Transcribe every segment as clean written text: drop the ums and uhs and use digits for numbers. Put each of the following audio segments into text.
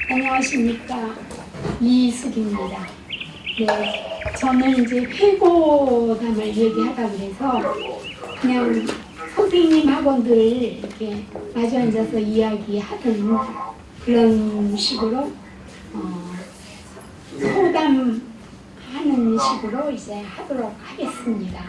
안녕하십니까, 이숙입니다. 네, 저는 이제 회고담을 얘기하다 그래서 그냥 선생님하고 늘 이렇게 마주 앉아서 이야기하던 그런 식으로 소담하는 식으로 이제 하도록 하겠습니다.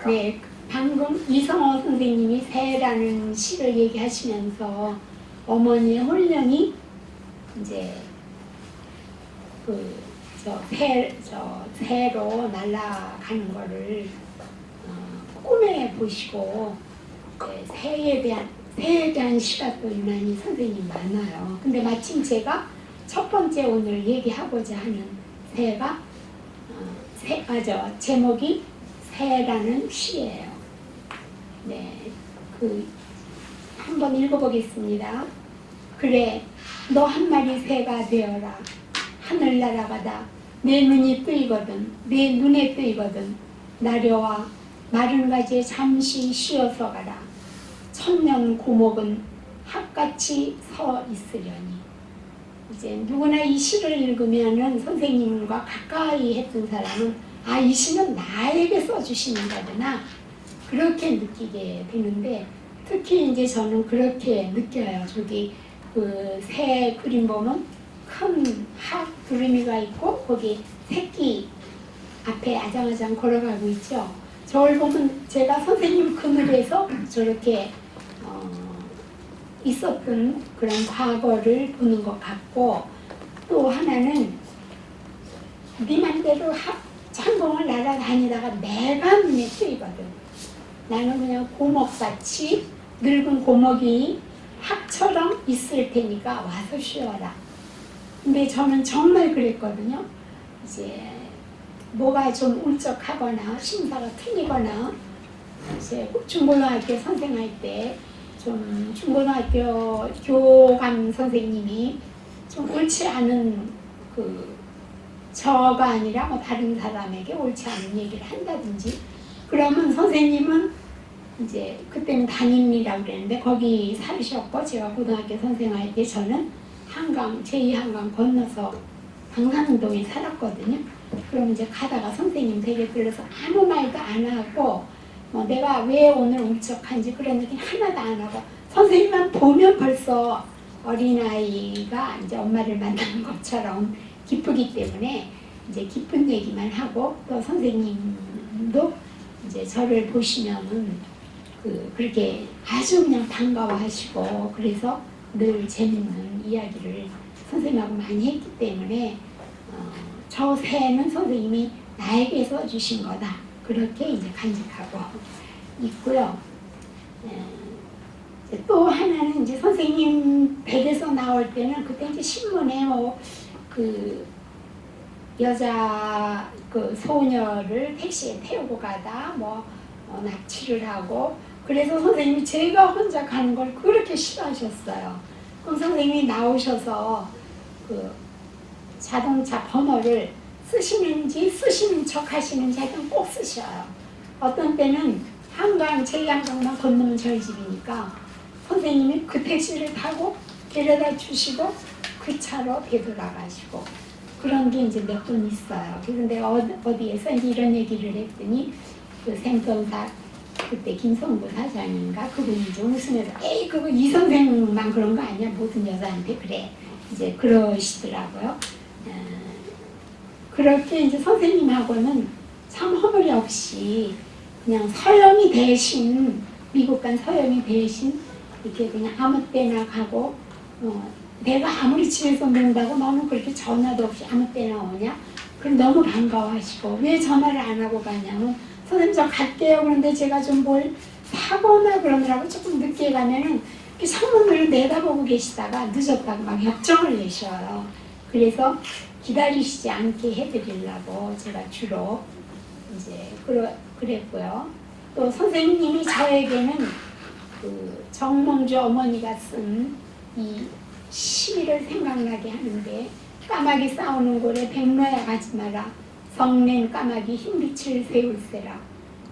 네, 방금 이성호 선생님이 새라는 시를 얘기하시면서 어머니의 혼령이 이제 새로 날아가는 거를 꿈에 보시고 새에 대한 시가 또 유난히 선생님 많아요. 근데 마침 제가 첫 번째 오늘 얘기하고자 하는 새가 제목이 새라는 시예요. 네, 한번 읽어보겠습니다. 그래, 너 한 마리 새가 되어라. 하늘 날아가다 내 눈이 뜨이거든, 내 눈에 뜨이거든. 나려와 마른 가지에 잠시 쉬어서 가라. 천년 고목은 학같이 서 있으려니. 이제 누구나 이 시를 읽으면은 선생님과 가까이 했던 사람은 이 시는 나에게 써주시는 거구나, 그렇게 느끼게 되는데, 특히 이제 저는 그렇게 느껴요. 저기 새 그림 보면 큰 학 두루미가 있고 거기 새끼 앞에 아장아장 걸어가고 있죠. 저를 보면 제가 선생님 그늘에서 저렇게 있었던 그런 과거를 보는 것 같고, 또 하나는 네 맘대로 천공을 날아다니다가 내가 눈에 뜨이거든. 나는 그냥 고목같이 늙은 고목이 학처럼 있을 테니까 와서 쉬어라. 근데 저는 정말 그랬거든요. 이제 뭐가 좀 울적하거나 심사가 틀리거나, 이제 중고등학교 선생할 때 좀 중고등학교 교감 선생님이 좀 옳지 않은 저가 아니라 뭐 다른 사람에게 옳지 않은 얘기를 한다든지 그러면 선생님은 이제 그때는 담임이라고 그랬는데 거기 살으셨고, 제가 고등학교 선생할 때 저는 제2한강 건너서 당산동에 살았거든요. 그럼 이제 가다가 선생님 댁에 들러서 아무 말도 안 하고 내가 왜 오늘 울적한지 그런 얘기 하나도 안 하고, 선생님만 보면 벌써 어린아이가 이제 엄마를 만나는 것처럼 기쁘기 때문에 이제 기쁜 얘기만 하고, 또 선생님도 이제 저를 보시면은 그렇게 아주 그냥 반가워하시고, 그래서 늘 재밌는 이야기를 선생님하고 많이 했기 때문에 저 새는 선생님이 나에게 써주신 거다, 그렇게 이제 간직하고 있고요. 또 하나는 이제 선생님 댁에서 나올 때는 그때 이제 신문에 여자 소녀를 택시에 태우고 가다 납치를 하고, 그래서 선생님이 제가 혼자 가는 걸 그렇게 싫어하셨어요. 그럼 선생님이 나오셔서 자동차 번호를 쓰시는 척 하시는지 하여튼 꼭 쓰셔요. 어떤 때는 제2한강만 건너면 저희 집이니까 선생님이 그 택시를 타고 데려다 주시고 그 차로 되돌아가시고, 그런 게 이제 몇 번 있어요. 그래서 내가 어디에서 이런 얘기를 했더니 생선사 그때 김성부 사장인가 그분이 이제 웃으면서 에이 그거 이 선생님만 그런 거 아니야, 모든 여자한테 그래, 이제 그러시더라고요. 그렇게 이제 선생님하고는 참 허물이 없이 그냥 서영이 대신, 미국 간 서영이 대신 이렇게 그냥 아무 때나 가고, 내가 아무리 집에서 논다고 너는 그렇게 전화도 없이 아무 때나 오냐? 그럼 너무 반가워하시고, 왜 전화를 안 하고 가냐면 선생님 저 갈게요. 그런데 제가 좀 뭘 사거나 그러느라고 조금 늦게 가면은 창문을 내다보고 계시다가 늦었다고 막 역정을 내셔요. 그래서 기다리시지 않게 해드리려고 제가 주로 이제 그랬고요. 또 선생님이 저에게는 정몽주 어머니가 쓴 이 시를 생각나게 하는데, 까마귀 싸우는 골에 백로야 가지 마라. 성낸 까마귀 흰빛을 세울세라.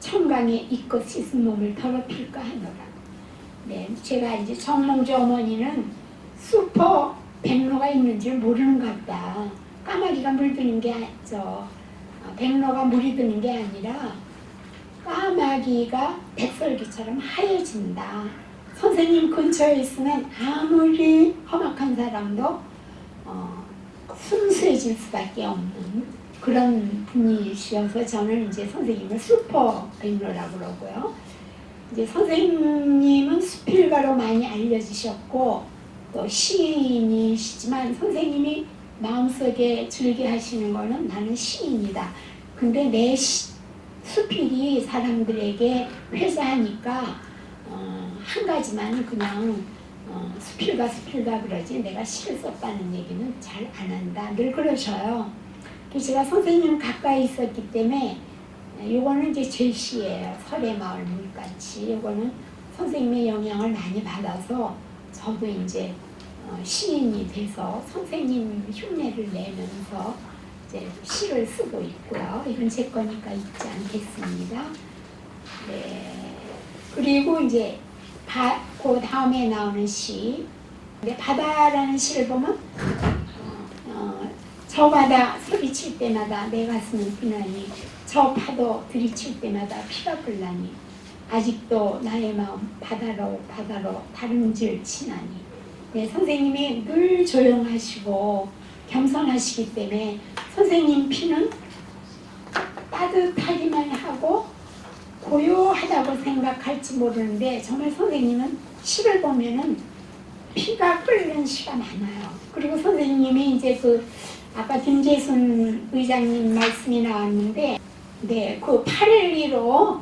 청강에 이껏 씻은 몸을 더럽힐까 하노라. 네, 제가 이제 정몽주 어머니는 슈퍼 백로가 있는 줄 모르는 것 같다. 까마귀가 물드는 게 백로가 물이 드는 게 아니라 까마귀가 백설기처럼 하얘진다. 선생님 근처에 있으면 아무리 험악한 사람도 순수해질 수밖에 없는 그런 분이셔서 저는 이제 선생님을 슈퍼 백로라고 그러고요. 이제 선생님은 수필가로 많이 알려지셨고 또 시인이시지만 선생님이 마음속에 즐겨하시는 거는 나는 시인이다. 근데 내 수필이 사람들에게 회자하니까 한 가지만 그냥 수필가 그러지 내가 시를 썼다는 얘기는 잘 안 한다. 늘 그러셔요. 제가 선생님 가까이 있었기 때문에 요거는 이제 제 시예요. 설의 마을 물같이. 요거는 선생님의 영향을 많이 받아서 저도 이제 시인이 돼서 선생님 흉내를 내면서 이제 시를 쓰고 있고요. 이건 제 거니까 읽지 않겠습니다. 네. 그리고 이제 그 다음에 나오는 시. 근데 바다라는 시를 보면 저 바다 소리칠 때마다 내 가슴은 뛰나니 저 파도 들이칠 때마다 피가 끓나니 아직도 나의 마음 바다로 다름질 치나니. 네, 선생님이 늘 조용하시고 겸손하시기 때문에 선생님 피는 따뜻하기만 하고 고요하다고 생각할지 모르는데 정말 선생님은 시를 보면은 피가 끓는 시가 많아요. 그리고 선생님이 이제 아까 김재순 의장님 말씀이 나왔는데 네, 그 8.12로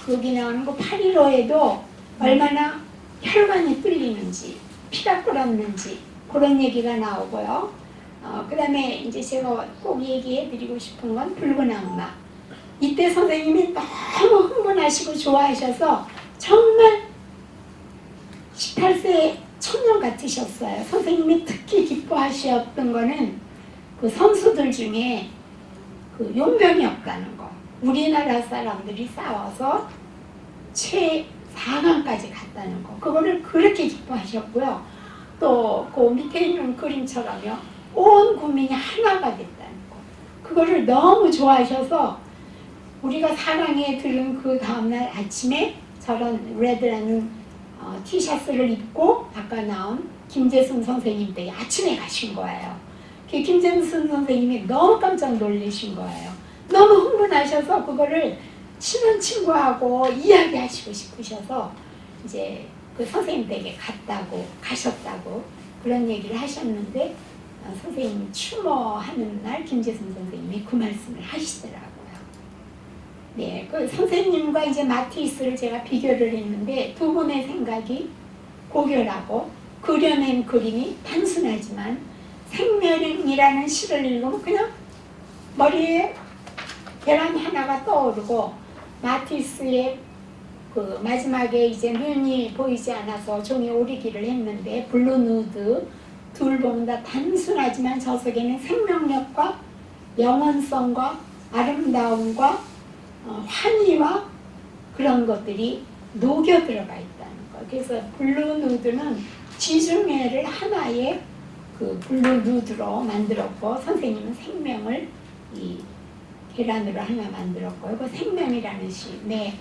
거기 나오는 그 8.15에도 얼마나 혈관이 뚫리는지 피가 끓었는지 그런 얘기가 나오고요. 그 다음에 이제 제가 꼭 얘기해 드리고 싶은 건 붉은 악마. 이때 선생님이 너무 흥분하시고 좋아하셔서 정말 18세 청년 같으셨어요. 선생님이 특히 기뻐하셨던 거는 그 선수들 중에 그 용병이 없다는 거. 우리나라 사람들이 싸워서 최4강까지 갔다는 거. 그거를 그렇게 기뻐하셨고요. 또 그 밑에 있는 그림처럼요. 온 국민이 하나가 됐다는 거. 그거를 너무 좋아하셔서 우리가 4강에 들은 그 다음날 아침에 저런 레드라는 티셔츠를 입고 아까 나온 김재순 선생님 댁에 아침에 가신 거예요. 김재순 선생님이 너무 깜짝 놀라신 거예요. 너무 흥분하셔서 그거를 친한 친구하고 이야기하시고 싶으셔서 이제 그 선생님 댁에 가셨다고 그런 얘기를 하셨는데 선생님이 추모하는 날 김재순 선생님이 그 말씀을 하시더라고요. 네, 그 선생님과 이제 마티스를 제가 비교를 했는데 두 분의 생각이 고결하고 그려낸 그림이 단순하지만 생명이라는 시를 읽으면 그냥 머리에 계란 하나가 떠오르고 마티스의 그 마지막에 이제 눈이 보이지 않아서 종이 오리기를 했는데 블루 누드 둘 보면 다 단순하지만 저 속에는 생명력과 영원성과 아름다움과 환희와 그런 것들이 녹여 들어가 있다는 거. 그래서 블루 누드는 지중해를 하나의 그 블루 누드로 만들었고 선생님은 생명을 이 계란으로 하나 만들었고요. 그 생명이라는 시. 네.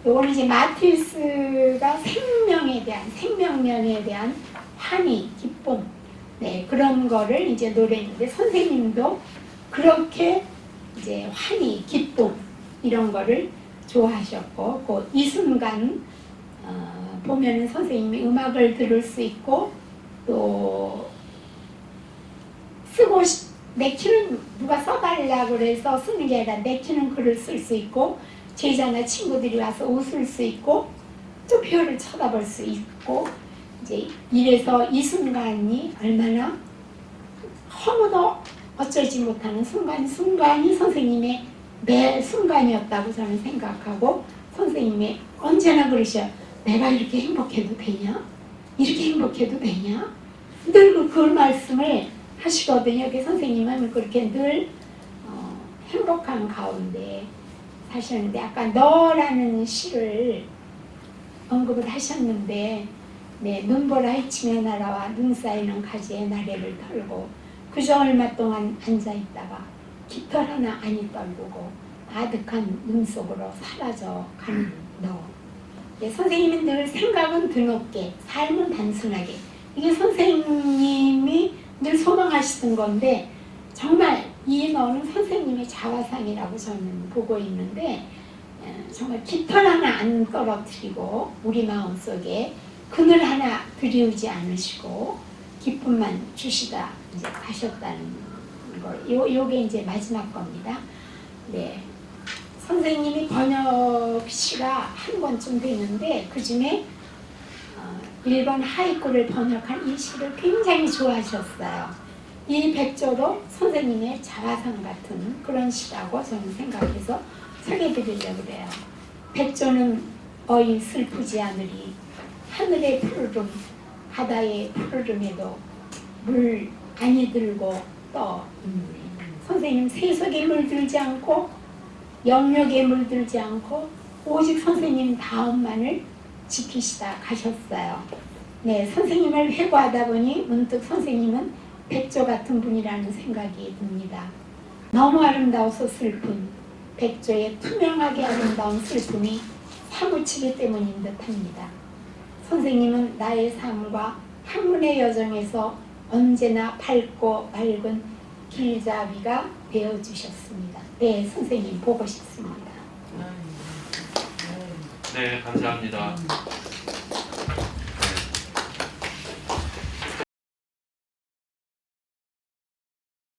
요거는 이제 마티스가 생명면에 대한 환희, 기쁨, 네, 그런 거를 이제 노래했는데 선생님도 그렇게 이제 환희, 기쁨 이런 거를 좋아하셨고 그 이 순간 보면은 선생님이 음악을 들을 수 있고 또 쓰고 내키는 누가 써달라고 그래서 쓰는 게 아니라 내키는 글을 쓸 수 있고 제자나 친구들이 와서 웃을 수 있고 또 별을 쳐다볼 수 있고 이제 이래서 이 순간이 얼마나 허무도 어쩌지 못하는 순간이 선생님의 매 순간이었다고 저는 생각하고 선생님이 언제나 그러셔. 내가 이렇게 행복해도 되냐? 이렇게 행복해도 되냐? 늘 그 말씀을 하시거든요. 선생님은 그렇게 늘 행복한 가운데 사셨는데 아까 너라는 시를 언급을 하셨는데 네, 눈보라의 치매 나라와 눈 쌓이는 가지의 나래를 털고 그저 얼마 동안 앉아있다가 깃털 하나 안이 떨구고 아득한 눈 속으로 사라져 가는 너. 네, 선생님은 늘 생각은 드높게 삶은 단순하게 이게 선생님이 늘 소망하시던 건데 정말 이 너는 선생님의 자화상이라고 저는 보고 있는데 정말 깃털 하나 안 떨어뜨리고 우리 마음속에 그늘 하나 들이우지 않으시고 기쁨만 주시다 이제 가셨다는 거. 요게 이제 마지막 겁니다. 네. 선생님이 번역시가 한 권쯤 되는데 그 중에 1번 하이쿠를 번역한 이 시를 굉장히 좋아하셨어요. 이 백조도 선생님의 자화상 같은 그런 시라고 저는 생각해서 소개해드리려고 그래요. 백조는 어이 슬프지 않으리 하늘의 푸르름 바다의 푸르름에도 물 안이 들고 떠 있느니. 선생님 세속에 물들지 않고 영역에 물들지 않고 오직 선생님 다음만을 지키시다 가셨어요. 네, 선생님을 회고하다 보니 문득 선생님은 백조 같은 분이라는 생각이 듭니다. 너무 아름다워서 슬픈 백조의 투명하게 아름다운 슬픔이 사무치기 때문인 듯합니다. 선생님은 나의 삶과 학문의 여정에서 언제나 밝고 맑은 길잡이가 되어주셨습니다. 네, 선생님 보고 싶습니다. 네, 감사합니다.